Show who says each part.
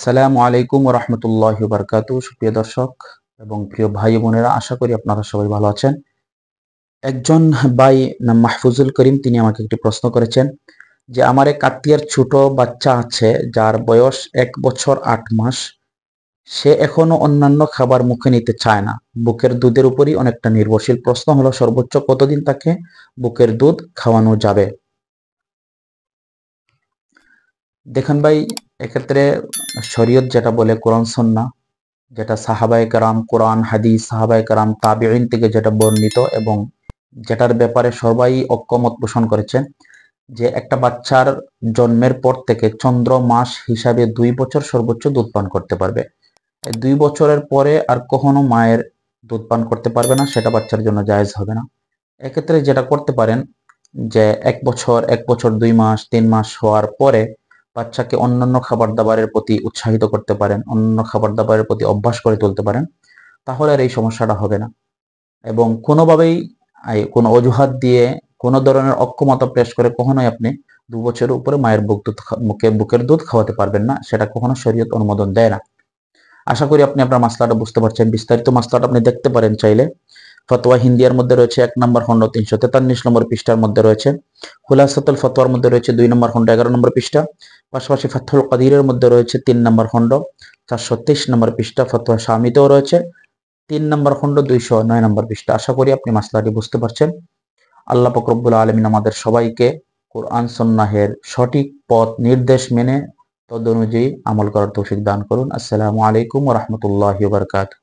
Speaker 1: আসসালামু আলাইকুম ওয়া রাহমাতুল্লাহি ওয়া বারাকাতুহু। সুপ্রিয় দর্শক এবং প্রিয় ভাই বোনেরা, আশা করি আপনারা সবাই ভালো আছেন। একজন ভাই নাম মাহফুজুল করিম, তিনি আমাকে একটি প্রশ্ন করেছেন যে আমার এক আত্মীয়ের ছোট বাচ্চা আছে যার বয়স 1 বছর 8 মাস। সে এখনো অন্যান্য খাবার মুখে নিতে চায় না, বুকের দুধের উপরই অনেকটা নির্ভরশীল। প্রশ্ন হলো সর্বোচ্চ কতদিন তাকে বুকের দুধ খাওয়ানো যাবে? দেখেন ভাই, এক্ষেত্রে শরীয়ত যেটা বলে, কোরআন সুন্নাহ যেটা সাহাবায়ে কেরাম, কোরআন হাদিস, সাহাবায়ে কেরাম তাবিঈন থেকে যেটা বর্ণিত এবং যেটার ব্যাপারে সবাই ঐকমত পোষণ করেছেন, যে একটা বাচ্চার জন্মের পর থেকে চন্দ্র মাস হিসাবে 2 বছর সর্বোচ্চ দুধ পান করতে পারবে। এই 2 বছরের পরে আর কখনো মায়ের দুধ পান করতে পারবে না, সেটা বাচ্চার জন্য জায়েজ হবে না। এক্ষেত্রে যেটা করতে পারেন, যে 1 বছর, 1 বছর 2 মাস, 3 মাস হওয়ার পরে বাচ্চাকে অন্যান্য খাবার দাবারের প্রতি উৎসাহিত করতে পারেন, অন্যান্য খাবার দাবারের প্রতি অভ্যাস করে তুলতে পারেন, তাহলে আর এই সমস্যাটা হবে না। এবং কোনোভাবেই কোনো অজুহাত দিয়ে কোনো ধরনের অক্ষমতা পেশ করে কখনোই আপনি 2 বছরের উপরে মায়ের বুকের দুধ খাওয়াতে পারবেন না, সেটা কখনো শরীয়ত অনুমোদন দেয় না। আশা করি আপনি আপনার মাসলাটা বুঝতে পারছেন। বিস্তারিত মাসলাটা আপনি দেখতে পারেন চাইলে। ফতোয়া হিন্দিয়ার মধ্যে রয়েছে 1 নম্বর খণ্ড 343 নম্বর পৃষ্ঠার মধ্যে রয়েছে। খুলাসাতুল ফতোয়ার মধ্যে রয়েছে 2 নম্বর খণ্ড 11 নম্বর পৃষ্ঠা। পাশাপাশি ফাতহুল কাদিরের মধ্যে রয়েছে 3 নম্বর খণ্ড 423 নম্বর পৃষ্ঠা। ফতোয়া শামিতেও রয়েছে 3 নম্বর খণ্ড 209 নম্বর পৃষ্ঠা। আশা করি আপনি মাসলাটি বুঝতে পারছেন। আল্লাহ পাক রব্বুল আলামিন আমাদের সবাইকে কোরআন সুন্নাহের সঠিক পথ নির্দেশ মেনে তদনুযায়ী আমল করার তৌফিক দান করুন। আসসালামু আলাইকুম ওয়া রাহমাতুল্লাহি ওয়া বারাকাতুহু।